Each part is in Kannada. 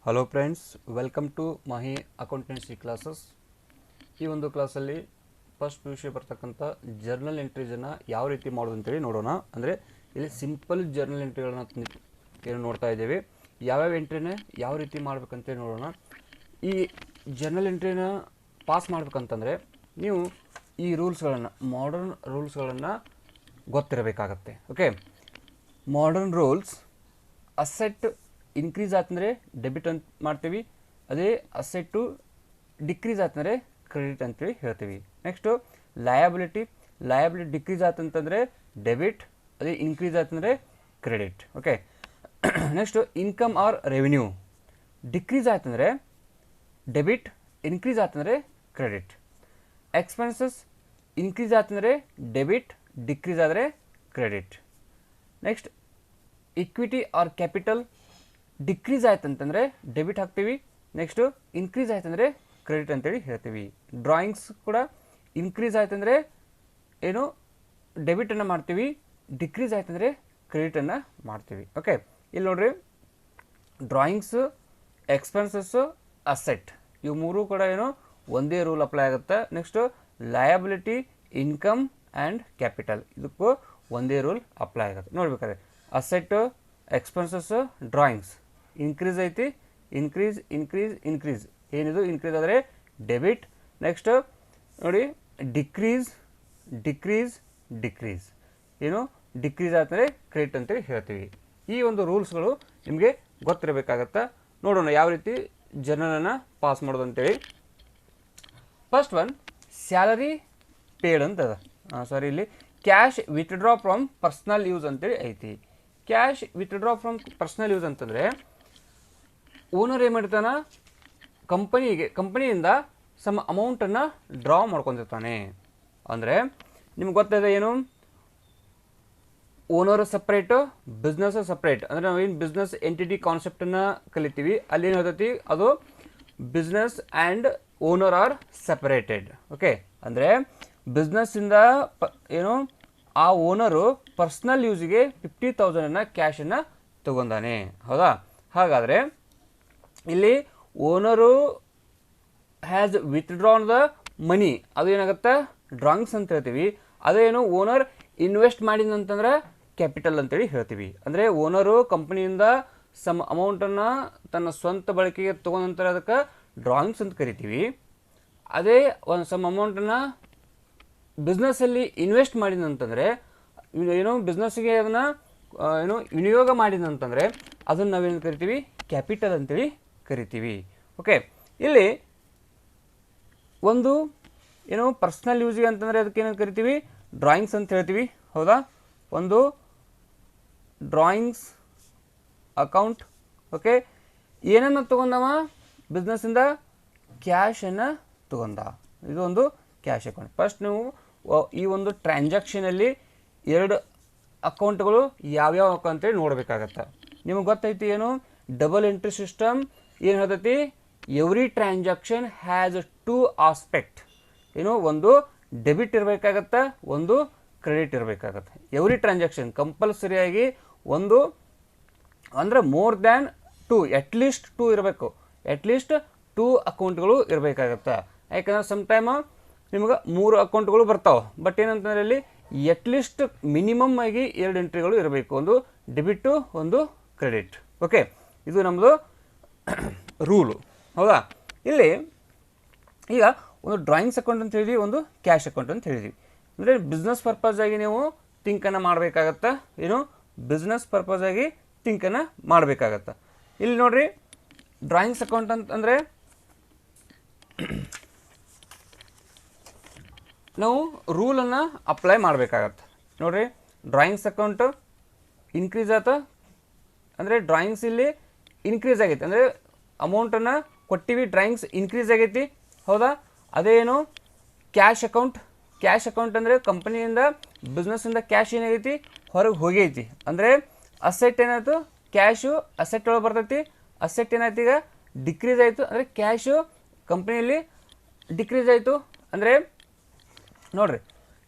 Hello friends, welcome to Mahi accountancy classes. ಈ ಒಂದು ಕ್ಲಾಸಲ್ಲಿ ಫಸ್ಟ್ PUC ಬರ್ತಕ್ಕಂಥ ಜರ್ನಲ್ ಎಂಟ್ರೀಸನ್ನು ಯಾವ ರೀತಿ ಮಾಡೋದು ಅಂತೇಳಿ ನೋಡೋಣ. ಅಂದರೆ ಇಲ್ಲಿ ಸಿಂಪಲ್ ಜರ್ನಲ್ ಎಂಟ್ರಿಗಳನ್ನ ಏನು ನೋಡ್ತಾ ಇದ್ದೇವೆ. ಯಾವ್ಯಾವ ಎಂಟ್ರಿನ ಯಾವ ರೀತಿ ಮಾಡ್ಬೇಕಂತೇಳಿ ನೋಡೋಣ. ಈ ಜರ್ನಲ್ ಎಂಟ್ರಿನ ಪಾಸ್ ಮಾಡ್ಬೇಕಂತಂದರೆ ನೀವು ಈ ರೂಲ್ಸ್ಗಳನ್ನು, ಮಾಡರ್ನ್ ರೂಲ್ಸ್ಗಳನ್ನು ಗೊತ್ತಿರಬೇಕಾಗತ್ತೆ. Okay, modern rules, asset increase ಆತಂದರೆ ಡೆಬಿಟ್ ಅಂತ ಮಾಡ್ತೀವಿ, ಅದೇ ಅಸೆಟ್ಟು ಡಿಕ್ರೀಸ್ ಆತಂದರೆ ಕ್ರೆಡಿಟ್ ಅಂತೇಳಿ ಹೇಳ್ತೀವಿ. ನೆಕ್ಸ್ಟು ಲಯಬಿಲಿಟಿ ಡಿಕ್ರೀಸ್ ಆತಂತಂದರೆ ಡೆಬಿಟ್, ಅದೇ ಇನ್ಕ್ರೀಸ್ ಆತಂದರೆ credit. Okay, next income or revenue decrease ಆತಂದರೆ ಡೆಬಿಟ್, ಇನ್ಕ್ರೀಸ್ ಆತಂದರೆ ಕ್ರೆಡಿಟ್. ಎಕ್ಸ್ಪೆನ್ಸಸ್ ಇನ್ಕ್ರೀಸ್ ಆತಂದರೆ ಡೆಬಿಟ್, ಡಿಕ್ರೀಸ್ ಆದರೆ credit. Next equity or capital decrease ಆಯ್ತಂತಂದರೆ ಡೆಬಿಟ್ ಹಾಕ್ತೀವಿ, ನೆಕ್ಸ್ಟು ಇನ್ಕ್ರೀಸ್ ಆಯ್ತಂದರೆ ಕ್ರೆಡಿಟ್ ಅಂತೇಳಿ ಹೇಳ್ತೀವಿ. ಡ್ರಾಯಿಂಗ್ಸ್ ಕೂಡ ಇನ್ಕ್ರೀಸ್ ಆಯ್ತಂದರೆ ಏನು ಡೆಬಿಟನ್ನು ಮಾಡ್ತೀವಿ, ಡಿಕ್ರೀಸ್ ಆಯ್ತಂದರೆ ಕ್ರೆಡಿಟನ್ನು ಮಾಡ್ತೀವಿ. ಓಕೆ, ಇಲ್ಲಿ ನೋಡ್ರಿ, ಡ್ರಾಯಿಂಗ್ಸು, ಎಕ್ಸ್ಪೆನ್ಸಸ್ಸು, ಅಸೆಟ್ ಇವು ಮೂರು ಕೂಡ ಏನು ಒಂದೇ ರೂಲ್ ಅಪ್ಲೈ ಆಗುತ್ತೆ. Next liability, income and capital ಇದಕ್ಕೂ ಒಂದೇ ರೂಲ್ ಅಪ್ಲೈ ಆಗುತ್ತೆ. ನೋಡ್ಬೇಕಾದ್ರೆ ಅಸೆಟ್ಟು, ಎಕ್ಸ್ಪೆನ್ಸಸ್ಸು, ಡ್ರಾಯಿಂಗ್ಸ್ ಇನ್ಕ್ರೀಸ್ ಐತಿ, ಇನ್ಕ್ರೀಸ್ ಏನಿದು ಇನ್ಕ್ರೀಸ್ ಆದರೆ ಡೆಬಿಟ್. ನೆಕ್ಸ್ಟ್ ನೋಡಿ ಡಿಕ್ರೀಸ್ ಏನು ಡಿಕ್ರೀಸ್ ಆದರೆ ಕ್ರೆಡಿಟ್ ಅಂತೇಳಿ ಹೇಳ್ತೀವಿ. ಈ ಒಂದು ರೂಲ್ಸ್ಗಳು ನಿಮಗೆ ಗೊತ್ತಿರಬೇಕಾಗತ್ತೆ. ನೋಡೋಣ ಯಾವ ರೀತಿ ಜರ್ನಲನ್ನು ಪಾಸ್ ಮಾಡೋದು ಅಂತೇಳಿ. ಫಸ್ಟ್ ಒನ್ ಸ್ಯಾಲರಿ ಪೇಡ್ ಅಂತ ಅದ, ಇಲ್ಲಿ cash withdraw from personal use ಅಂತೇಳಿ ಐತಿ. Cash withdraw from personal use ಅಂತಂದರೆ ಓನರ್ ಏನು ಮಾಡ್ತಾನೆ, ಕಂಪನಿಯಿಂದ ಸಮ್ ಅಮೌಂಟನ್ನು ಡ್ರಾ ಮಾಡ್ಕೊಂಡಿರ್ತಾನೆ. ಅಂದರೆ ನಿಮ್ಗೆ ಗೊತ್ತಿದೆ ಏನು, ಓನರ್ ಸಪ್ರೇಟು, ಬಿಸ್ನೆಸ್ ಸಪ್ರೇಟ್. ಅಂದರೆ ನಾವೇನು ಬಿಸ್ನೆಸ್ ಎಂಟಿಟಿ ಕಾನ್ಸೆಪ್ಟನ್ನು ಕಲಿತೀವಿ, ಅಲ್ಲಿ ಏನು ಹೇಳ್ತೈತಿ, ಅದು business and owner R separated. Okay, ಅಂದರೆ ಬಿಸ್ನೆಸ್ಸಿಂದ ಏನು ಆ ಓನರು ಪರ್ಸ್ನಲ್ ಯೂಸಿಗೆ 50,000 ಕ್ಯಾಶನ್ನು ತೊಗೊಂಡಾನೆ. ಹೌದಾ? ಹಾಗಾದರೆ ಇಲ್ಲಿ owner has withdrawn the money, ಅದು ಏನಾಗುತ್ತೆ ಡ್ರಾಯಿಂಗ್ಸ್ ಅಂತ ಹೇಳ್ತೀವಿ. ಅದೇನು ಓನರ್ ಇನ್ವೆಸ್ಟ್ ಮಾಡಿದಂತಂದ್ರೆ ಕ್ಯಾಪಿಟಲ್ ಅಂತೇಳಿ ಹೇಳ್ತೀವಿ. ಅಂದರೆ ಓನರು ಕಂಪ್ನಿಯಿಂದ ಸಮ್ ಅಮೌಂಟನ್ನು ತನ್ನ ಸ್ವಂತ ಬಳಕೆಗೆ ತೊಗೊಂಡ ನಂತರ ಅದಕ್ಕೆ ಡ್ರಾಯಿಂಗ್ಸ್ ಅಂತ ಕರಿತೀವಿ. ಅದೇ ಒಂದು ಸಮ್ ಅಮೌಂಟನ್ನು ಬಿಸ್ನೆಸ್ಸಲ್ಲಿ ಇನ್ವೆಸ್ಟ್ ಮಾಡಿದಂತಂದರೆ ಏನು ಬಿಸ್ನೆಸ್ಸಿಗೆ ಅದನ್ನು ಏನು ವಿನಿಯೋಗ ಮಾಡಿದಂತಂದರೆ ಅದನ್ನು ನಾವೇನು ಕರಿತೀವಿ, ಕ್ಯಾಪಿಟಲ್ ಅಂತೇಳಿ ಕರಿತೀವಿ. ಓಕೆ, ಇಲ್ಲಿ ಒಂದು ಏನು ಪರ್ಸ್ನಲ್ ಯೂಸಿಗೆ ಅಂತಂದರೆ ಅದಕ್ಕೆ ಏನಂತ ಕರಿತೀವಿ, ಡ್ರಾಯಿಂಗ್ಸ್ ಅಂತ ಹೇಳ್ತೀವಿ. ಹೌದಾ? ಒಂದು ಡ್ರಾಯಿಂಗ್ಸ್ ಅಕೌಂಟ್. ಓಕೆ, ಏನನ್ನು ತೊಗೊಂಡವ, ಬಿಸ್ನೆಸ್ಸಿಂದ ಕ್ಯಾಶನ್ನು ತೊಗೊಂಡ, ಇದು ಒಂದು ಕ್ಯಾಶ್ ಅಕೌಂಟ್. ಫಸ್ಟ್ ನೀವು ಈ ಒಂದು ಟ್ರಾನ್ಸಾಕ್ಷನಲ್ಲಿ ಎರಡು ಅಕೌಂಟ್ಗಳು ಯಾವ್ಯಾವ ಅಂತೇಳಿ ನೋಡಬೇಕಾಗತ್ತೆ. ನಿಮಗೆ ಗೊತ್ತೈತಿ ಏನು, ಡಬಲ್ ಎಂಟ್ರಿ ಸಿಸ್ಟಮ್ ಏನು ಹೇಳ್ತೈತಿ, ಎವ್ರಿ ಟ್ರಾನ್ಸಾಕ್ಷನ್ ಹ್ಯಾಸ್ 2 ಆಸ್ಪೆಕ್ಟ್. ಏನು, ಒಂದು ಡೆಬಿಟ್ ಇರಬೇಕಾಗತ್ತೆ, ಒಂದು ಕ್ರೆಡಿಟ್ ಇರಬೇಕಾಗತ್ತೆ. ಎವ್ರಿ ಟ್ರಾನ್ಸಾಕ್ಷನ್ ಕಂಪಲ್ಸರಿಯಾಗಿ ಒಂದು ಅಂದರೆ ಮೋರ್ ದ್ಯಾನ್ 2, ಅಟ್ಲೀಸ್ಟ್ 2 ಇರಬೇಕು. ಅಟ್ಲೀಸ್ಟ್ 2 ಅಕೌಂಟ್ಗಳು ಇರಬೇಕಾಗತ್ತೆ. ಯಾಕಂದರೆ ಸಮ್ ಟೈಮ್ ನಿಮ್ಗೆ 3 ಅಕೌಂಟ್ಗಳು ಬರ್ತಾವೆ, ಬಟ್ ಏನಂತಂದರೆ ಇಲ್ಲಿ ಅಟ್ಲೀಸ್ಟ್ ಮಿನಿಮಮ್ ಆಗಿ 2 ಎಂಟ್ರಿಗಳು ಇರಬೇಕು, ಒಂದು ಡೆಬಿಟ್ಟು, ಒಂದು ಕ್ರೆಡಿಟ್. ಓಕೆ, ಇದು ನಮ್ಮದು ರೂಲು. ಹೌದಾ? ಇಲ್ಲಿ ಈಗ ಒಂದು ಡ್ರಾಯಿಂಗ್ಸ್ ಅಕೌಂಟ್ ಅಂತ ಹೇಳಿದ್ವಿ, ಒಂದು ಕ್ಯಾಶ್ ಅಕೌಂಟ್ ಅಂತ ಹೇಳಿದ್ವಿ. ಅಂದರೆ ಬಿಸ್ನೆಸ್ ಪರ್ಪಸ್ ಆಗಿ ನೀವು ಥಿಂಕನ್ನು ಮಾಡಬೇಕಾಗತ್ತೆ. ಏನು ಬಿಸ್ನೆಸ್ ಪರ್ಪಸ್ ಆಗಿ ಥಿಂಕನ್ನು ಮಾಡಬೇಕಾಗತ್ತೆ. ಇಲ್ಲಿ ನೋಡಿರಿ, ಡ್ರಾಯಿಂಗ್ಸ್ ಅಕೌಂಟ್ ಅಂತಂದರೆ ನಾವು ರೂಲನ್ನು ಅಪ್ಲೈ ಮಾಡಬೇಕಾಗತ್ತೆ. ನೋಡಿರಿ, ಡ್ರಾಯಿಂಗ್ಸ್ ಅಕೌಂಟು ಇನ್ಕ್ರೀಸ್ ಆಯ್ತು ಅಂದರೆ ಡ್ರಾಯಿಂಗ್ಸ್ ಇಲ್ಲಿ ಇನ್ಕ್ರೀಸ್ ಆಗೈತಿ, ಅಂದರೆ ಅಮೌಂಟನ್ನು ಕೊಟ್ಟಿವಿ, ಡ್ರಾಯಿಂಗ್ಸ್ ಇನ್ಕ್ರೀಸ್ ಆಗೈತಿ. ಹೌದಾ? ಅದೇನು ಕ್ಯಾಶ್ ಅಕೌಂಟ್ ಅಂದರೆ ಕಂಪನಿಯಿಂದ ಬಿಸ್ನೆಸ್ಸಿಂದ ಕ್ಯಾಶ್ ಏನಾಗೈತಿ, ಹೊರಗೆ ಹೋಗೈತಿ. ಅಂದರೆ ಅಸೆಟ್ ಏನಾಯಿತು, ಕ್ಯಾಶು ಅಸೆಟ್ ಒಳಗೆ ಬರ್ತೈತಿ. ಅಸೆಟ್ ಏನಾಯ್ತು, ಈಗ ಡಿಕ್ರೀಸ್ ಆಯಿತು, ಅಂದರೆ ಕ್ಯಾಶು ಕಂಪ್ನಿಯಲ್ಲಿ ಡಿಕ್ರೀಸ್ ಆಯಿತು. ಅಂದರೆ ನೋಡಿರಿ,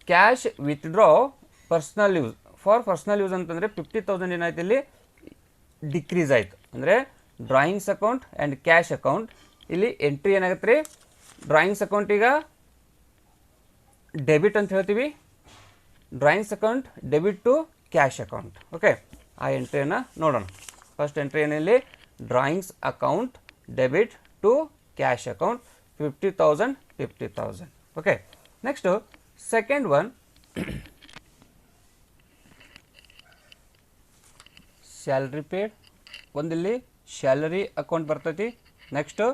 cash withdraw for personal use ಅಂತಂದರೆ 50,000 ಏನಾಯ್ತು ಇಲ್ಲಿ ಡಿಕ್ರೀಸ್ ಆಯಿತು. ಅಂದರೆ drawings account and cash account. ಇಲ್ಲಿ ಎಂಟ್ರಿ ಏನಾಗುತ್ತೆ ರೀ, ಡ್ರಾಯಿಂಗ್ಸ್ ಅಕೌಂಟ್ ಈಗ ಡೆಬಿಟ್ ಅಂತ ಹೇಳ್ತೀವಿ, drawings account debit to cash account. Okay, ಆ ಎಂಟ್ರಿಯನ್ನು ನೋಡೋಣ. ಫಸ್ಟ್ ಎಂಟ್ರಿ ಏನಿಲ್ಲಿ drawings account debit to cash account 50,000 50,000. Okay, next second one salary paid. ಒಂದಿಲ್ಲಿ ಸ್ಯಾಲರಿ ಅಕೌಂಟ್ ಬರ್ತೈತಿ. ನೆಕ್ಸ್ಟು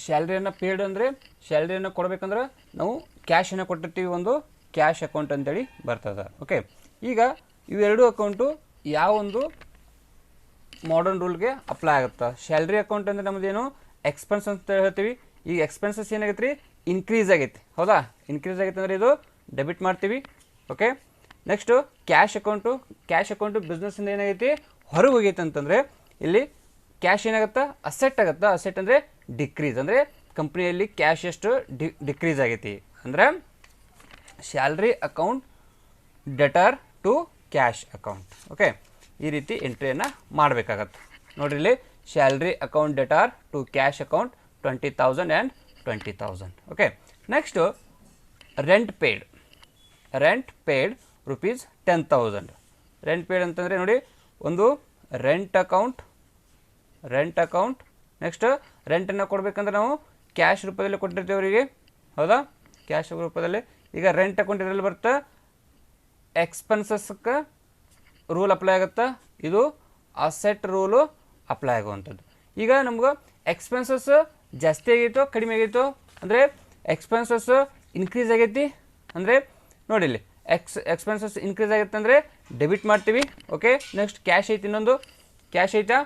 ಸ್ಯಾಲ್ರಿಯನ್ನು ಪೇಡ್ ಅಂದರೆ ಸ್ಯಾಲ್ರಿಯನ್ನು ಕೊಡಬೇಕಂದ್ರೆ ನಾವು ಕ್ಯಾಶನ್ನು ಕೊಟ್ಟಿರ್ತೀವಿ, ಒಂದು ಕ್ಯಾಶ್ ಅಕೌಂಟ್ ಅಂತೇಳಿ ಬರ್ತದೆ. ಓಕೆ, ಈಗ ಇವೆರಡು ಅಕೌಂಟು ಯಾವ ಒಂದು ಮಾಡರ್ನ್ ರೂಲ್ಗೆ ಅಪ್ಲೈ ಆಗುತ್ತೆ. ಸ್ಯಾಲ್ರಿ ಅಕೌಂಟ್ ಅಂದರೆ ನಮ್ಮದೇನು ಎಕ್ಸ್ಪೆನ್ಸ್ ಅಂತ ಹೇಳ್ತೀವಿ. ಈಗ ಎಕ್ಸ್ಪೆನ್ಸಸ್ ಏನಾಗೈತೆ ರೀ, ಇನ್ಕ್ರೀಸ್ ಆಗೈತಿ. ಹೌದಾ, ಇನ್ಕ್ರೀಸ್ ಆಗೈತೆ ಅಂದರೆ ಇದು ಡೆಬಿಟ್ ಮಾಡ್ತೀವಿ. ಓಕೆ, ನೆಕ್ಸ್ಟು ಕ್ಯಾಶ್ ಅಕೌಂಟು ಬಿಸ್ನೆಸ್ಸಿಂದ ಏನಾಗೈತಿ ಹೊರಗೆ ಹೋಗೈತೆ ಅಂತಂದರೆ ಇಲ್ಲಿ ಕ್ಯಾಶ್ ಏನಾಗುತ್ತೆ, ಅಸೆಟ್ ಆಗುತ್ತೆ. ಅಸೆಟ್ ಅಂದರೆ ಡಿಕ್ರೀಸ್, ಅಂದರೆ ಕಂಪ್ನಿಯಲ್ಲಿ ಕ್ಯಾಶ್ ಎಷ್ಟು ಡಿಕ್ರೀಸ್ ಆಗೈತಿ ಅಂದರೆ salary account debtor to cash account. Okay, ಈ ರೀತಿ ಎಂಟ್ರಿಯನ್ನು ಮಾಡಬೇಕಾಗತ್ತೆ. ನೋಡಿರಿ ಇಲ್ಲಿ salary account debtor to cash account 20,000 and 20,000. Okay, next rent paid rupees 10,000. Rent paid ಅಂತಂದರೆ ನೋಡಿ, ಒಂದು ರೆಂಟ್ ಅಕೌಂಟ್. ನೆಕ್ಸ್ಟ್ ರೆಂಟನ್ನು ಕೊಡಬೇಕಂದ್ರೆ ನಾವು ಕ್ಯಾಶ್ ರೂಪದಲ್ಲಿ ಕೊಟ್ಟಿರ್ತೀವಿ ಅವರಿಗೆ. ಹೌದಾ, ಕ್ಯಾಶ್ ರೂಪದಲ್ಲಿ. ಈಗ ರೆಂಟ್ ಅಕೌಂಟ್ ಇದರಲ್ಲಿ ಬರುತ್ತೆ, ಎಕ್ಸ್ಪೆನ್ಸಸ್ಗೆ ರೂಲ್ ಅಪ್ಲೈ ಆಗುತ್ತಾ, ಇದು ಅಸೆಟ್ ರೂಲು ಅಪ್ಲೈ ಆಗುವಂಥದ್ದು. ಈಗ ನಮ್ಗೆ ಎಕ್ಸ್ಪೆನ್ಸಸ್ ಜಾಸ್ತಿ ಆಗೈತೋ ಕಡಿಮೆ ಆಗೈತೋ ಅಂದರೆ ಎಕ್ಸ್ಪೆನ್ಸಸ್ ಇನ್ಕ್ರೀಸ್ ಆಗೈತಿ ಅಂದರೆ ನೋಡಿ ಇಲ್ಲಿ ಎಕ್ಸ್ಪೆನ್ಸಸ್ ಇನ್ಕ್ರೀಸ್ ಆಗೈತೆ ಅಂದರೆ ಡೆಬಿಟ್ ಮಾಡ್ತೀವಿ. ಓಕೆ, ನೆಕ್ಸ್ಟ್ ಕ್ಯಾಶ್ ಐತಿ, ಇನ್ನೊಂದು ಕ್ಯಾಶ್ ಐತಾ,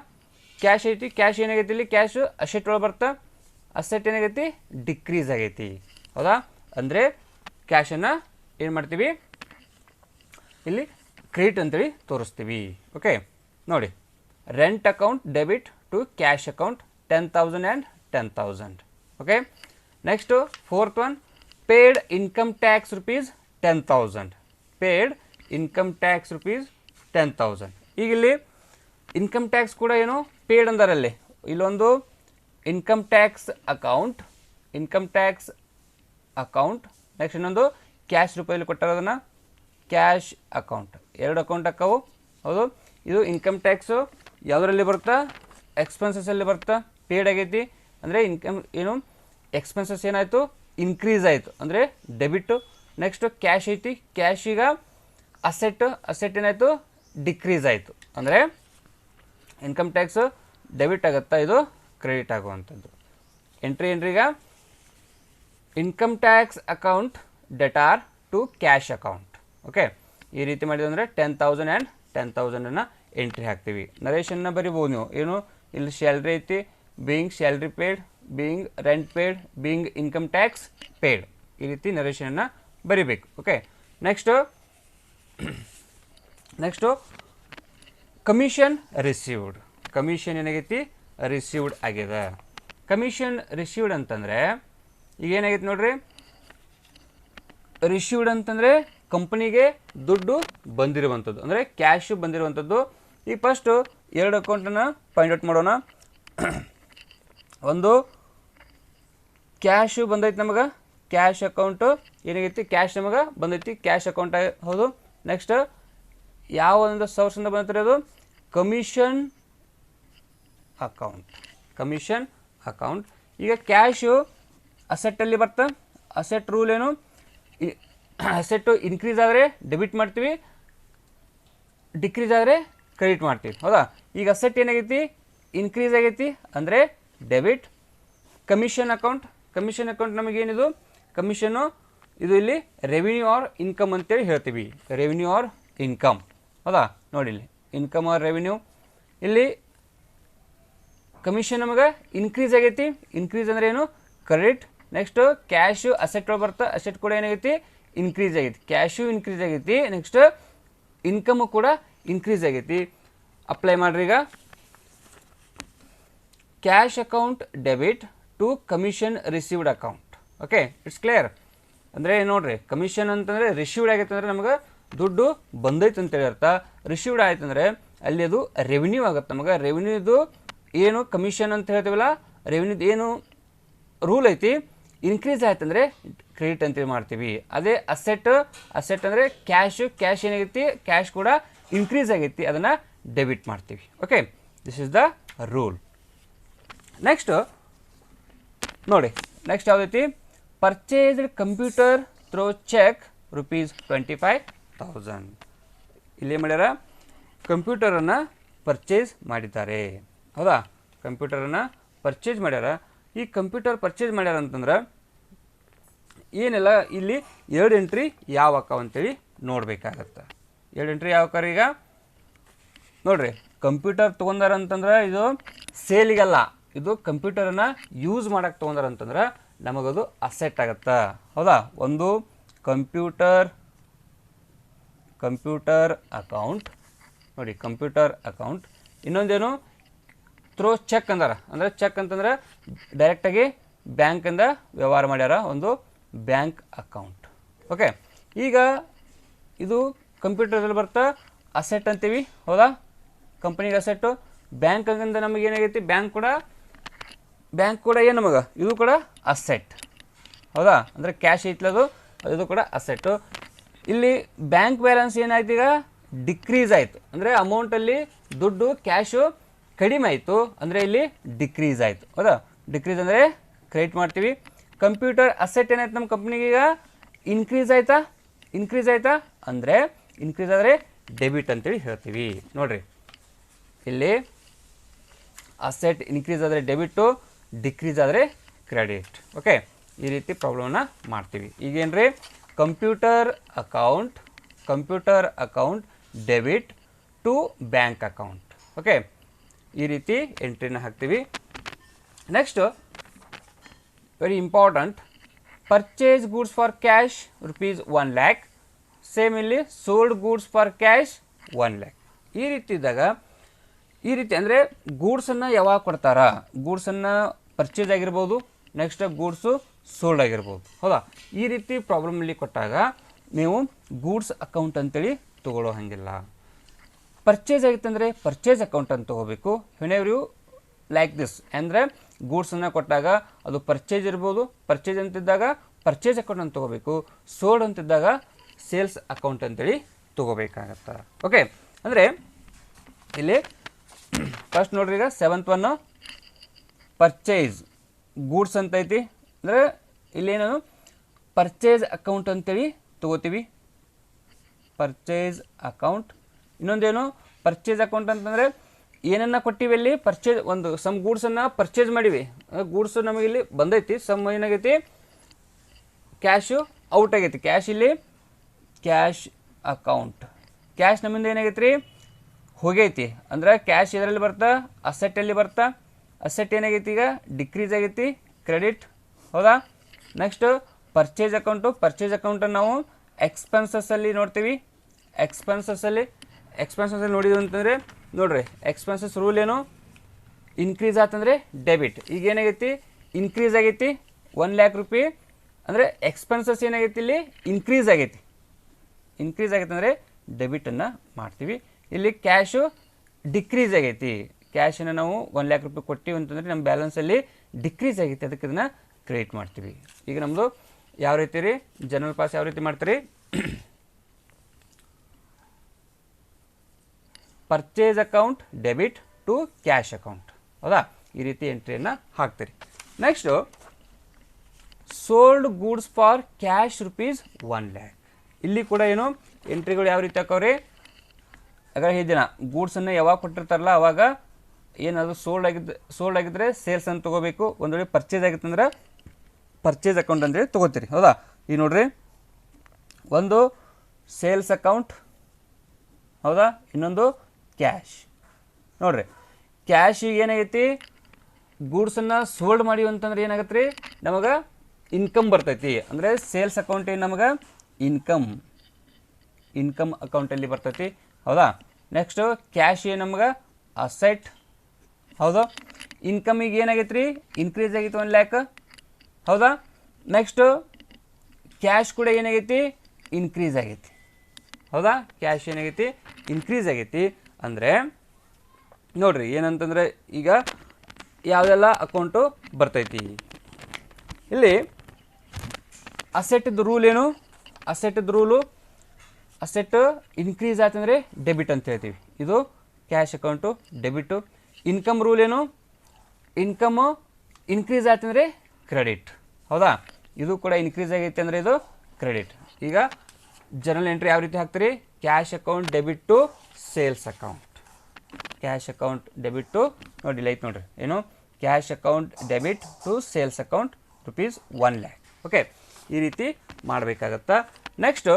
ಕ್ಯಾಶ್ ಐತಿ. ಕ್ಯಾಶ್ ಏನಾಗೈತಿ ಇಲ್ಲಿ, ಕ್ಯಾಶು ಅಸೆಟ್ ಒಳಗೆ ಬರ್ತಾ, ಅಸೆಟ್ ಏನಾಗೈತಿ ಡಿಕ್ರೀಸ್ ಆಗೈತಿ. ಹೌದಾ, ಅಂದರೆ ಕ್ಯಾಶನ್ನು ಏನು ಮಾಡ್ತೀವಿ ಇಲ್ಲಿ ಕ್ರೆಡಿಟ್ ಅಂತೇಳಿ ತೋರಿಸ್ತೀವಿ. ಓಕೆ, ನೋಡಿ rent account debit to cash account 10,000 and 10,000. Okay, next fourth one paid income tax rupees 10,000. Paid income tax rupees 10,000. ಈಗ ಇಲ್ಲಿ ಇನ್ಕಮ್ ಟ್ಯಾಕ್ಸ್ ಕೂಡ ಏನು ಪೇಡ್ ಅಂದಾರಲ್ಲಿ, ಇಲ್ಲೊಂದು ಇನ್ಕಮ್ ಟ್ಯಾಕ್ಸ್ ಅಕೌಂಟ್, ನೆಕ್ಸ್ಟ್ ಇನ್ನೊಂದು ಕ್ಯಾಶ್ ರೂಪದಲ್ಲಿ ಕೊಟ್ಟಾಗ ಕ್ಯಾಶ್ ಅಕೌಂಟ್. ಎರಡು ಅಕೌಂಟ್ ಅಕ್ಕವು. ಹೌದು, ಇದು ಇನ್ಕಮ್ ಟ್ಯಾಕ್ಸು ಯಾವುದರಲ್ಲಿ ಬರುತ್ತಾ, ಎಕ್ಸ್ಪೆನ್ಸಸ್ಸಲ್ಲಿ ಬರುತ್ತಾ, ಪೇಡ್ ಆಗೈತಿ ಅಂದರೆ ಇನ್ಕಮ್ ಏನು ಎಕ್ಸ್ಪೆನ್ಸಸ್ ಏನಾಯಿತು ಇನ್ಕ್ರೀಸ್ ಆಯಿತು ಅಂದರೆ ಡೆಬಿಟ್ಟು. ನೆಕ್ಸ್ಟು ಕ್ಯಾಶ್ ಐತಿ, ಕ್ಯಾಶ್ ಈಗ ಅಸೆಟ್ ಏನಾಯಿತು ಡಿಕ್ರೀಸ್ ಆಯಿತು ಅಂದರೆ ಇನ್ಕಮ್ ಟ್ಯಾಕ್ಸು ಡೆಬಿಟ್ ಆಗುತ್ತಾ, ಇದು ಕ್ರೆಡಿಟ್ ಆಗುವಂಥದ್ದು. ಎಂಟ್ರಿಗ ಇನ್ಕಮ್ ಟ್ಯಾಕ್ಸ್ ಅಕೌಂಟ್ ಡೆಟಾರ್ ಟು ಕ್ಯಾಶ್ ಅಕೌಂಟ್. ಓಕೆ, ಈ ರೀತಿ ಮಾಡಿದ್ರೆ ಅಂದರೆ 10,000 ಆ್ಯಂಡ್ 10,000 ಎಂಟ್ರಿ ಹಾಕ್ತೀವಿ. ನರೇಷನ್ನ ಬರಿಬೋದು ನೀವು. ಏನು ಇಲ್ಲಿ ಸ್ಯಾಲ್ರಿ ಐತಿ, being salary paid, being rent paid, being income tax paid, ಈ ರೀತಿ ನರೇಷನ್ನ ಬರಿಬೇಕು. Okay, next commission received. Commission ಏನಾಗೈತಿ ರಿಸೀವ್ಡ್ ಆಗಿದೆ. ಕಮಿಷನ್ ರಿಸೀವ್ಡ್ ಅಂತಂದರೆ ಈಗ ಏನಾಗೈತಿ ನೋಡ್ರಿ, ರಿಸೀವ್ಡ್ ಅಂತಂದರೆ ಕಂಪ್ನಿಗೆ ದುಡ್ಡು ಬಂದಿರುವಂಥದ್ದು ಅಂದರೆ ಕ್ಯಾಶು ಬಂದಿರುವಂಥದ್ದು. ಈಗ ಫಸ್ಟು ಎರಡು ಅಕೌಂಟನ್ನು ಫೈಂಡ್ ಔಟ್ ಮಾಡೋಣ. ಒಂದು ಕ್ಯಾಶು ಬಂದೈತಿ ನಮಗೆ, ಕ್ಯಾಶ್ ಅಕೌಂಟು ಏನಾಗೈತಿ ಕ್ಯಾಶ್ ನಮಗೆ ಬಂದೈತಿ, ಕ್ಯಾಶ್ ಅಕೌಂಟ್ ಹೌದು. ನೆಕ್ಸ್ಟ್ ಯಾವ ಒಂದು ಸೋರ್ಸಿಂದ ಬಂದೈತಿ ಅದು ಕಮಿಷನ್ ಅಕೌಂಟ್. ಈಗ ಕ್ಯಾಶು ಅಸೆಟ್ಟಲ್ಲಿ ಬರ್ತಾ, ಅಸೆಟ್ ರೂಲ್ ಏನು, ಅಸೆಟ್ಟು ಇನ್ಕ್ರೀಸ್ ಆದರೆ ಡೆಬಿಟ್ ಮಾಡ್ತೀವಿ, ಡಿಕ್ರೀಸ್ ಆದರೆ ಕ್ರೆಡಿಟ್ ಮಾಡ್ತೀವಿ. ಹೌದಾ, ಈಗ ಅಸೆಟ್ ಏನಾಗೈತಿ ಇನ್ಕ್ರೀಸ್ ಆಗೈತಿ ಅಂದರೆ ಡೆಬಿಟ್. ಕಮಿಷನ್ ಅಕೌಂಟ್ ನಮಗೇನಿದು ಕಮಿಷನ್ನು, ಇದು ಇಲ್ಲಿ ರೆವಿನ್ಯೂ ಆರ್ ಇನ್ಕಮ್ ಅಂತೇಳಿ ಹೇಳ್ತೀವಿ, ರೆವಿನ್ಯೂ ಆರ್ ಇನ್ಕಮ್. ಹೌದಾ, ನೋಡಿ ಇಲ್ಲಿ ಇನ್ಕಮ್ ಆರ್ ರೆವಿನ್ಯೂ. ಇಲ್ಲಿ ಕಮಿಷನ್ ನಮಗೆ ಇನ್ಕ್ರೀಸ್ ಆಗೈತಿ, ಇನ್ಕ್ರೀಸ್ ಅಂದರೆ ಏನು ಕ್ರೆಡಿಟ್. ನೆಕ್ಸ್ಟು ಕ್ಯಾಶು ಅಸೆಟ್ ಒಳಗೆ ಬರ್ತಾ, ಅಸೆಟ್ ಕೂಡ ಏನಾಗೈತಿ ಇನ್ಕ್ರೀಸ್ ಆಗೈತಿ, ಕ್ಯಾಶು ಇನ್ಕ್ರೀಸ್ ಆಗೈತಿ. ನೆಕ್ಸ್ಟ್ ಇನ್ಕಮು ಕೂಡ ಇನ್ಕ್ರೀಸ್ ಆಗೈತಿ. ಅಪ್ಲೈ ಮಾಡಿರಿ. ಈಗ cash account debit to commission received account. Okay, it's clear. ಅಂದರೆ ನೋಡಿರಿ ಕಮಿಷನ್ ಅಂತಂದರೆ ರಿಸೀವ್ಡ್ ಆಗೈತೆ ಅಂದರೆ ನಮಗೆ ದುಡ್ಡು ಬಂದೈತೆ ಅಂತೇಳಿ ಅರ್ಥ. ರಿಸೀವ್ಡ್ ಆಯ್ತು ಅಂದರೆ ಅಲ್ಲಿ ಅದು ರೆವಿನ್ಯೂ ಆಗುತ್ತೆ. ನಮಗೆ ರೆವಿನ್ಯೂದು ಏನು ಕಮಿಷನ್ ಅಂತ ಹೇಳ್ತೀವಲ್ಲ, ರೆವಿನ್ಯೂದು ಏನು ರೂಲ್ ಐತಿ, ಇನ್ಕ್ರೀಸ್ ಆಯ್ತು ಅಂದರೆ ಕ್ರೆಡಿಟ್ ಅಂತೇಳಿ ಮಾಡ್ತೀವಿ. ಅದೇ ಅಸೆಟ್ ಅಂದರೆ ಕ್ಯಾಶ್ ಏನಾಗೈತಿ, ಕ್ಯಾಶ್ ಕೂಡ ಇನ್ಕ್ರೀಸ್ ಆಗೈತಿ, ಅದನ್ನು ಡೆಬಿಟ್ ಮಾಡ್ತೀವಿ. Okay, this is the rule. Next ನೋಡಿ, ನೆಕ್ಸ್ಟ್ ಯಾವುದೈತಿ, ಪರ್ಚೇಸ್ಡ್ ಕಂಪ್ಯೂಟರ್ ಥ್ರೋ ಚೆಕ್ ₹25,000. ಇಲ್ಲಿ ಮಾಡ್ಯಾರ, ಕಂಪ್ಯೂಟರನ್ನು ಪರ್ಚೇಸ್ ಮಾಡಿದ್ದಾರೆ. ಹೌದಾ, ಕಂಪ್ಯೂಟರನ್ನು ಪರ್ಚೇಸ್ ಮಾಡ್ಯಾರ. ಈ ಕಂಪ್ಯೂಟರ್ ಪರ್ಚೇಸ್ ಮಾಡ್ಯಾರ ಅಂತಂದ್ರೆ ಏನೆಲ್ಲ ಇಲ್ಲಿ 2 ಎಂಟ್ರಿ ಯಾವ ಅಕ್ಕಾವ ಅಂತೇಳಿ ನೋಡಬೇಕಾಗತ್ತೆ. 2 ಎಂಟ್ರಿ ಯಾವ ಅಕ್ಕಾರ? ಈಗ ನೋಡ್ರಿ, ಕಂಪ್ಯೂಟರ್ ತೊಗೊಂಡಾರ ಅಂತಂದ್ರೆ ಇದು ಸೇಲಿಗಲ್ಲ, ಇದು ಕಂಪ್ಯೂಟರನ್ನು ಯೂಸ್ ಮಾಡಕ್ಕೆ ತೊಗೊಂಡಾರ ಅಂತಂದ್ರೆ ನಮಗದು ಅಸೆಟ್ ಆಗುತ್ತೆ. ಹೌದಾ, ಒಂದು ಕಂಪ್ಯೂಟರ್ ಅಕೌಂಟ್ ನೋಡಿ, ಕಂಪ್ಯೂಟರ್ ಅಕೌಂಟ್. ಇನ್ನೊಂದೇನು, ಥ್ರೋ ಚೆಕ್ ಅಂದಾರ, ಅಂದರೆ ಚೆಕ್ ಅಂತಂದ್ರೆ ಡೈರೆಕ್ಟಾಗಿ ಬ್ಯಾಂಕಿಂದ ವ್ಯವಹಾರ ಮಾಡ್ಯಾರ, ಒಂದು ಬ್ಯಾಂಕ್ ಅಕೌಂಟ್. ಓಕೆ, ಈಗ ಇದು ಕಂಪ್ಯೂಟರಲ್ಲಿ ಬರ್ತಾ ಅಸೆಟ್ ಅಂತೀವಿ. ಹೌದಾ, ಕಂಪನಿಗೆ ಅಸೆಟ್ಟು. ಬ್ಯಾಂಕಿಂದ ನಮಗೆ ಏನಾಗೈತಿ, ಬ್ಯಾಂಕ್ ಕೂಡ ಏನು ನಮಗೆ, ಇದು ಕೂಡ ಅಸೆಟ್. ಹೌದಾ, ಅಂದರೆ ಕ್ಯಾಶ್ ಐತ್ಲದು, ಇದು ಕೂಡ ಅಸೆಟ್ಟು. ಇಲ್ಲಿ ಬ್ಯಾಂಕ್ ಬ್ಯಾಲೆನ್ಸ್ ಏನಾಯ್ತು, ಈಗ ಡಿಕ್ರೀಸ್ ಆಯಿತು, ಅಂದರೆ ಅಮೌಂಟಲ್ಲಿ ದುಡ್ಡು ಕ್ಯಾಶು ಕಡಿಮೆ ಆಯಿತು, ಅಂದರೆ ಇಲ್ಲಿ ಡಿಕ್ರೀಸ್ ಆಯಿತು. ಹೌದಾ, ಡಿಕ್ರೀಸ್ ಅಂದರೆ ಕ್ರೆಡಿಟ್ ಮಾಡ್ತೀವಿ. ಕಂಪ್ಯೂಟರ್ ಅಸೆಟ್ ಏನಾಯ್ತು ನಮ್ಮ ಕಂಪ್ನಿಗೆ, ಈಗ ಇನ್ಕ್ರೀಸ್ ಆಯಿತಾ ಅಂದರೆ ಇನ್ಕ್ರೀಸ್ ಆದರೆ ಡೆಬಿಟ್ ಅಂತೇಳಿ ಹೇಳ್ತೀವಿ. ನೋಡಿರಿ, ಇಲ್ಲಿ ಅಸೆಟ್ ಇನ್ಕ್ರೀಸ್ ಆದರೆ ಡೆಬಿಟ್ಟು, ಡಿಕ್ರೀಸ್ ಆದರೆ ಕ್ರೆಡಿಟ್. ಓಕೆ, ಈ ರೀತಿ ಪ್ರಾಬ್ಲಮ್ನ ಮಾಡ್ತೀವಿ. ಈಗೇನ್ರಿ, computer account debit to bank account. Okay, ಈ ರೀತಿ ಎಂಟ್ರಿನ ಹಾಕ್ತೀವಿ. Next very important, purchase goods for cash ₹1 lakh. Same ಇಲ್ಲಿ sold goods for cash $1 lakh. ಈ ರೀತಿ ಇದ್ದಾಗ, ಈ ರೀತಿ ಅಂದರೆ ಗೂಡ್ಸನ್ನು ಯಾವಾಗ ಕೊಡ್ತಾರ, ಗೂಡ್ಸನ್ನು ಪರ್ಚೇಸ್ ಆಗಿರ್ಬೋದು, ನೆಕ್ಸ್ಟ್ ಗೂಡ್ಸು ಸೋಲ್ಡ್ ಆಗಿರ್ಬೋದು. ಹೌದಾ, ಈ ರೀತಿ ಪ್ರಾಬ್ಲಮಲ್ಲಿ ಕೊಟ್ಟಾಗ ನೀವು ಗೂಡ್ಸ್ ಅಕೌಂಟ್ ಅಂತೇಳಿ ತೊಗೊಳ್ಳೋ ಹಾಗಿಲ್ಲ. ಪರ್ಚೇಸ್ ಆಗಿತ್ತಂದರೆ ಪರ್ಚೇಸ್ ಅಕೌಂಟ್ ಅಂತ ತೊಗೋಬೇಕು. ವೆನೆವರ್ ಯು ಲೈಕ್ ದಿಸ್, ಅಂದರೆ ಗೂಡ್ಸನ್ನು ಕೊಟ್ಟಾಗ ಅದು ಪರ್ಚೇಸ್ ಇರ್ಬೋದು, ಪರ್ಚೇಸ್ ಅಂತಿದ್ದಾಗ ಪರ್ಚೇಸ್ ಅಕೌಂಟ್ ಅಂತ ತೊಗೋಬೇಕು, ಸೋಲ್ಡ್ ಅಂತಿದ್ದಾಗ ಸೇಲ್ಸ್ ಅಕೌಂಟ್ ಅಂತೇಳಿ ತೊಗೋಬೇಕಾಗತ್ತೆ. ಓಕೆ, ಅಂದರೆ ಇಲ್ಲಿ ಫಸ್ಟ್ ನೋಡ್ರಿ, ಈಗ 7th ಒನ್ ಪರ್ಚೇಸ್ ಗೂಡ್ಸ್ ಅಂತ ಐತಿ, ಅಂದರೆ ಇಲ್ಲೇನು ಪರ್ಚೇಸ್ ಅಕೌಂಟ್ ಅಂತೇಳಿ ತೊಗೋತೀವಿ, ಪರ್ಚೇಸ್ ಅಕೌಂಟ್. ಇನ್ನೊಂದೇನು, ಪರ್ಚೇಸ್ ಅಕೌಂಟ್ ಅಂತಂದರೆ ಏನನ್ನ ಕೊಟ್ಟಿವಿ, ಅಲ್ಲಿ ಪರ್ಚೇಸ್ ಒಂದು ಸಮ್ ಗೂಡ್ಸನ್ನು ಪರ್ಚೇಸ್ ಮಾಡಿವಿ, ಗೂಡ್ಸು ನಮಗೆ ಇಲ್ಲಿ ಬಂದೈತಿ, ಸಮ್ ಏನಾಗೈತಿ ಕ್ಯಾಶು ಔಟ್ ಆಗೈತಿ, ಕ್ಯಾಶ್ ಇಲ್ಲಿ ಕ್ಯಾಶ್ ಅಕೌಂಟ್, ಕ್ಯಾಶ್ ನಮ್ಮಿಂದ ಏನಾಗೈತಿ ರೀ ಹೋಗೈತಿ, ಅಂದ್ರೆ ಕ್ಯಾಶ್ ಇದರಲ್ಲಿ ಬರ್ತಾ, ಅಸೆಟ್ಟಲ್ಲಿ ಬರ್ತಾ, ಅಸೆಟ್ ಏನಾಗೈತಿ ಈಗ ಡಿಕ್ರೀಸ್ ಆಗೈತಿ, ಕ್ರೆಡಿಟ್. ಹೌದಾ, ನೆಕ್ಸ್ಟ್ ಪರ್ಚೇಸ್ ಅಕೌಂಟನ್ನು ನಾವು ಎಕ್ಸ್ಪೆನ್ಸಸ್ಸಲ್ಲಿ ನೋಡ್ತೀವಿ. ಎಕ್ಸ್ಪೆನ್ಸಸ್ಸಲ್ಲಿ ನೋಡಿದ್ವಿ ಅಂತಂದರೆ ನೋಡ್ರಿ, ಎಕ್ಸ್ಪೆನ್ಸಸ್ ರೂಲ್ ಏನು, ಇನ್ಕ್ರೀಸ್ ಆತಂದರೆ ಡೆಬಿಟ್. ಈಗ ಏನಾಗೈತಿ, ಇನ್ಕ್ರೀಸ್ ಆಗೈತಿ ₹1 lakh. ಅಂದರೆ ಎಕ್ಸ್ಪೆನ್ಸಸ್ ಏನಾಗೈತಿ, ಇಲ್ಲಿ ಇನ್ಕ್ರೀಸ್ ಆಗೈತಿ ಅಂದರೆ ಡೆಬಿಟನ್ನು ಮಾಡ್ತೀವಿ. ಇಲ್ಲಿ ಕ್ಯಾಶು ಡಿಕ್ರೀಸ್ ಆಗೈತಿ, ಕ್ಯಾಶನ್ನು ನಾವು ₹1 lakh ಕೊಟ್ಟಿವಿ ಅಂತಂದರೆ ನಮ್ಮ ಬ್ಯಾಲೆನ್ಸಲ್ಲಿ ಡಿಕ್ರೀಸ್ ಆಗೈತಿ, ಅದಕ್ಕೆ ಇದನ್ನು ಕ್ರೆಡಿಟ್ ಮಾಡ್ತೀವಿ. ಈಗ ನಮ್ಮದು ಯಾವ ರೀತಿ ರೀ, ಜನರಲ್ ಪಾಸ್ ಯಾವ ರೀತಿ ಮಾಡ್ತೀರಿ, purchase account debit to cash account. ಹೌದಾ, ಈ ರೀತಿ ಎಂಟ್ರಿಯನ್ನು ಹಾಕ್ತೀರಿ. Next sold goods for cash ₹1 lakh. ಇಲ್ಲಿ ಕೂಡ ಏನು ಎಂಟ್ರಿಗಳು ಯಾವ ರೀತಿ ಹಾಕವ್ರಿ, ಅವಾಗ ಹೇಳಿದಿನ ಗೂಡ್ಸನ್ನು ಯಾವಾಗ ಕೊಟ್ಟಿರ್ತಾರಲ್ಲ ಅವಾಗ ಏನದು ಸೋಲ್ಡ್ ಆಗಿದ್ದರೆ ಸೇಲ್ಸ್ ಅಂತ ತೊಗೋಬೇಕು, ಒಂದು ವೇಳೆ ಪರ್ಚೇಸ್ ಆಗಿತ್ತಂದ್ರೆ ಪರ್ಚೇಸ್ ಅಕೌಂಟ್ ಅಂತೇಳಿ ತೊಗೋತೀರಿ. ಹೌದಾ, ಈಗ ನೋಡ್ರಿ, ಒಂದು ಸೇಲ್ಸ್ ಅಕೌಂಟ್, ಹೌದಾ, ಇನ್ನೊಂದು ಕ್ಯಾಶ್. ನೋಡ್ರಿ, ಕ್ಯಾಶ್ ಈಗ ಏನಾಗೈತಿ, ಗೂಡ್ಸನ್ನು ಸೋಲ್ಡ್ ಮಾಡಿವಿ ಅಂತಂದ್ರೆ ಏನಾಗತ್ತೆ ರೀ, ನಮಗೆ ಇನ್ಕಮ್ ಬರ್ತೈತಿ, ಅಂದರೆ ಸೇಲ್ಸ್ ಅಕೌಂಟ್ ಏನು ನಮಗೆ ಇನ್ಕಮ್ ಅಕೌಂಟಲ್ಲಿ ಬರ್ತೈತಿ. ಹೌದಾ, ನೆಕ್ಸ್ಟು ಕ್ಯಾಶ್ ಏನು ನಮ್ಗೆ ಅಸೆಟ್. ಹೌದಾ, ಇನ್ಕಮಿಗೆ ಏನಾಗೈತೆ ರೀ, ಇನ್ಕ್ರೀಸ್ ಆಗೈತಿ $1 lakh. ಹೌದಾ, ನೆಕ್ಸ್ಟು ಕ್ಯಾಶ್ ಕೂಡ ಏನಾಗೈತಿ, ಇನ್ಕ್ರೀಸ್ ಆಗೈತಿ. ಹೌದಾ, ಕ್ಯಾಶ್ ಏನಾಗೈತಿ, ಇನ್ಕ್ರೀಸ್ ಆಗೈತಿ. ಅಂದರೆ ನೋಡ್ರಿ ಏನಂತಂದರೆ ಈಗ ಯಾವುದೆಲ್ಲ ಅಕೌಂಟು ಬರ್ತೈತಿ ಇಲ್ಲಿ ಅಸೆಟ್ದು ರೂಲ್ ಏನು ಅಸೆಟ್ದು ರೂಲು ಅಸೆಟ್ ಇನ್ಕ್ರೀಸ್ ಆಯ್ತಂದರೆ ಡೆಬಿಟ್ ಅಂತ ಹೇಳ್ತೀವಿ ಇದು cash account debit income rule ಏನು ಇನ್ಕಮು ಇನ್ಕ್ರೀಸ್ ಆಯ್ತಂದರೆ ಕ್ರೆಡಿಟ್ ಹೌದಾ ಇದು ಕೂಡ ಇನ್ಕ್ರೀಸ್ ಆಗೈತೆ ಅಂದರೆ ಇದು ಕ್ರೆಡಿಟ್ ಈಗ ಜರ್ನಲ್ ಎಂಟ್ರಿ ಯಾವ ರೀತಿ ಹಾಕ್ತೀರಿ cash account debit to sales account cash account debit to ನೋಡಿ ಲೈಟ್ ನೋಡ್ರಿ ಏನು cash account debit to sales account ₹1 lakh okay ಈ ರೀತಿ ಮಾಡಬೇಕಾಗತ್ತಾ next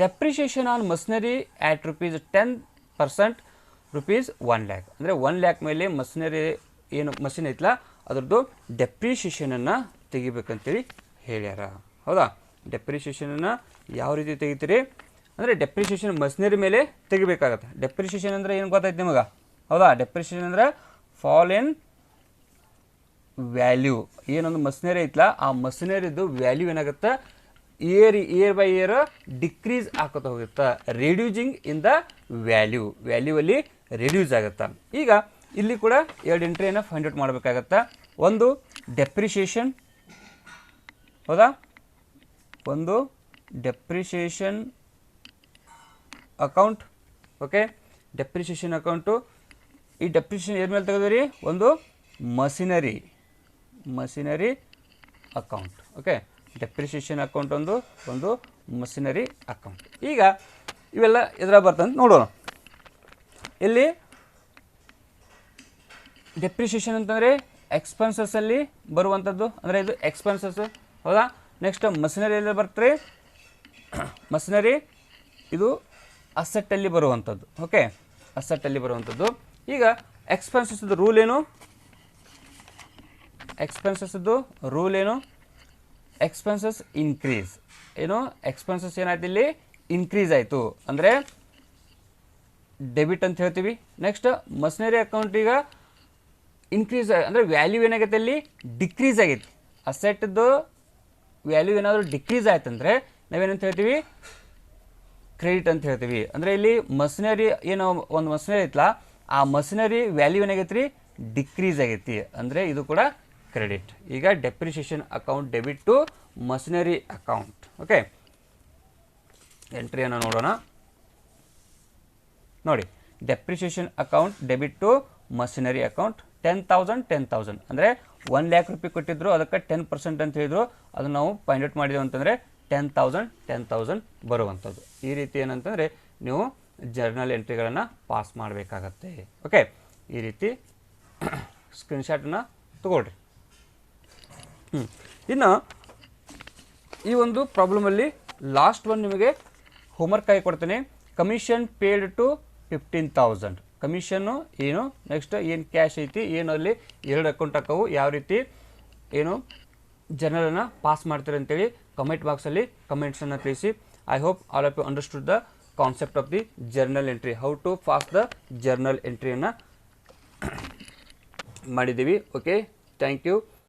depreciation on machinery at ₹10% ₹1 lakh ಅಂದರೆ 1 lakh ಮೇಲೆ ಮಷಿನರಿ ಏನು ಮಷಿನ್ ಐತಲ್ಲ ಅದ್ರದ್ದು ಡೆಪ್ರಿಷಿಯೇಷನನ್ನು ತೆಗಿಬೇಕಂತೇಳಿ ಹೇಳ್ಯಾರ ಹೌದಾ ಡೆಪ್ರಿಷಿಯೇಷನನ್ನು ಯಾವ ರೀತಿ ತೆಗಿತೀರಿ ಅಂದರೆ ಡೆಪ್ರಿಷಿಯೇಷನ್ ಮಷಿನರಿ ಮೇಲೆ ತೆಗಿಬೇಕಾಗತ್ತೆ ಡೆಪ್ರಿಷಿಯೇಷನ್ ಅಂದರೆ ಏನು ಗೊತ್ತಾಯ್ತು ನಿಮಗೆ ಹೌದಾ ಡೆಪ್ರಿಷಿಯೇಷನ್ ಅಂದರೆ ಫಾಲ್ ಇನ್ ವ್ಯಾಲ್ಯೂ ಏನೊಂದು ಮಷಿನರಿ ಐತಲ್ಲ ಆ ಮಷಿನರಿದು ವ್ಯಾಲ್ಯೂ ಏನಾಗುತ್ತೆ ಇಯರ್ ಬೈ ಇಯರ್ ಡಿಕ್ರೀಸ್ ಆಕೋತ ಹೋಗುತ್ತೆ ರಿಡ್ಯೂಸಿಂಗ್ ಇನ್ ದ ವ್ಯಾಲ್ಯೂ ಅಲ್ಲಿ ರಿಡ್ಯೂಸ್ ಆಗುತ್ತೆ ಈಗ ಇಲ್ಲಿ ಕೂಡ ಎರಡು ಎಂಟ್ರಿಯನ್ನು ಫೈಂಡ್ ಔಟ್ ಮಾಡಬೇಕಾಗತ್ತೆ ಒಂದು ಡೆಪ್ರಿಷಿಯೇಷನ್ ಹೌದಾ ಒಂದು depreciation account okay depreciation account ಈ ಡೆಪ್ರಿಷಿಯೇಷನ್ ಏರ್ ಮೇಲೆ ತೆಗೆದ್ರಿ ಒಂದು machinery account okay depreciation account ಒಂದು ಮಷಿನರಿ ಅಕೌಂಟ್ ಈಗ ಇವೆಲ್ಲ ಎದುರ ಬರ್ತಂತ ನೋಡೋಣ ಇಲ್ಲಿ ಡೆಪ್ರಿಷಿಯೇಷನ್ ಅಂತಂದರೆ ಎಕ್ಸ್ಪೆನ್ಸಸ್ಸಲ್ಲಿ ಬರುವಂಥದ್ದು ಅಂದರೆ ಇದು ಎಕ್ಸ್ಪೆನ್ಸಸ್ ಹೌದಾ ನೆಕ್ಸ್ಟ್ ಮಷಿನರಿಯಲ್ಲಿ ಬರ್ತಾರೆ ಮಷಿನರಿ ಇದು ಅಸೆಟ್ಟಲ್ಲಿ ಬರುವಂಥದ್ದು ಓಕೆ ಅಸೆಟ್ಟಲ್ಲಿ ಬರುವಂಥದ್ದು ಈಗ ಎಕ್ಸ್ಪೆನ್ಸಸ್ದು ರೂಲ್ ಏನು ಎಕ್ಸ್ಪೆನ್ಸಸ್ ಇನ್ಕ್ರೀಸ್ ಏನು ಎಕ್ಸ್ಪೆನ್ಸಸ್ ಏನಾಯ್ತು ಇಲ್ಲಿ ಇನ್ಕ್ರೀಸ್ ಆಯಿತು ಅಂದರೆ ಡೆಬಿಟ್ ಅಂತ ಹೇಳ್ತೀವಿ ನೆಕ್ಸ್ಟ್ ಮಷಿನರಿ ಅಕೌಂಟ್ ಈಗ ಇನ್ಕ್ರೀಸ್ ಅಂದರೆ ವ್ಯಾಲ್ಯೂ ಏನಾಗೈತೆ ಅಲ್ಲಿ ಡಿಕ್ರೀಸ್ ಆಗೈತಿ ಅಸೆಟ್ದು ವ್ಯಾಲ್ಯೂ ಏನಾದರೂ ಡಿಕ್ರೀಸ್ ಆಯ್ತಂದರೆ ನಾವೇನಂತ ಹೇಳ್ತೀವಿ ಕ್ರೆಡಿಟ್ ಅಂತ ಹೇಳ್ತೀವಿ ಅಂದರೆ ಇಲ್ಲಿ ಮಷಿನರಿ ಏನೋ ಒಂದು ಮಷಿನರಿ ಐತಲ್ಲ ಆ ಮಷಿನರಿ ವ್ಯಾಲ್ಯೂ ಏನಾಗೈತೆ ರೀ ಡಿಕ್ರೀಸ್ ಆಗೈತಿ ಅಂದರೆ ಇದು ಕೂಡ ಕ್ರೆಡಿಟ್ ಈಗ depreciation account debit to machinery account okay ಎಂಟ್ರಿಯನ್ನು ನೋಡೋಣ ನೋಡಿ depreciation account debit to machinery account 10,000 ಅಂದರೆ 1 lakh ರೂಪಾಯಿ ಕೊಟ್ಟಿದ್ರು ಅದಕ್ಕೆ 10% ಅಂತ ಹೇಳಿದ್ರು ಅದನ್ನು ನಾವು ಫೈಂಡ್ ಔಟ್ ಮಾಡಿದೆವು ಅಂತಂದರೆ 10,000 ಬರುವಂಥದ್ದು ಈ ರೀತಿ ಏನಂತಂದರೆ ನೀವು ಜರ್ನಲ್ ಎಂಟ್ರಿಗಳನ್ನು ಪಾಸ್ ಮಾಡಬೇಕಾಗತ್ತೆ ಓಕೆ ಈ ರೀತಿ ಸ್ಕ್ರೀನ್ಶಾಟನ್ನು ತಗೊಳ್ರಿ ಇನ್ನು ಈ ಒಂದು ಪ್ರಾಬ್ಲಮಲ್ಲಿ ಲಾಸ್ಟ್ ಒನ್ ನಿಮಗೆ ಹೋಮ್ವರ್ಕ್ ಆಗಿ ಕೊಡ್ತೇನೆ ಕಮಿಷನ್ ಪೇಯ್ಡ್ ಟು 15,000 ಕಮಿಷನ್ನು ಏನು ನೆಕ್ಸ್ಟ್ ಏನು ಕ್ಯಾಶ್ ಐತಿ ಏನು ಅಲ್ಲಿ 2 ಅಕೌಂಟ್ ಹಾಕವು ಯಾವ ರೀತಿ ಏನು ಜರ್ನಲನ್ನು ಪಾಸ್ ಮಾಡ್ತಾರೆ ಅಂತೇಳಿ ಕಮೆಂಟ್ ಬಾಕ್ಸಲ್ಲಿ ಕಮೆಂಟ್ಸನ್ನು ತಿಳಿಸಿ I hope all of you understood the concept of the journal entry how to pass the journal ಎಂಟ್ರಿಯನ್ನು ಮಾಡಿದ್ದೀವಿ ಓಕೆ ಥ್ಯಾಂಕ್ ಯು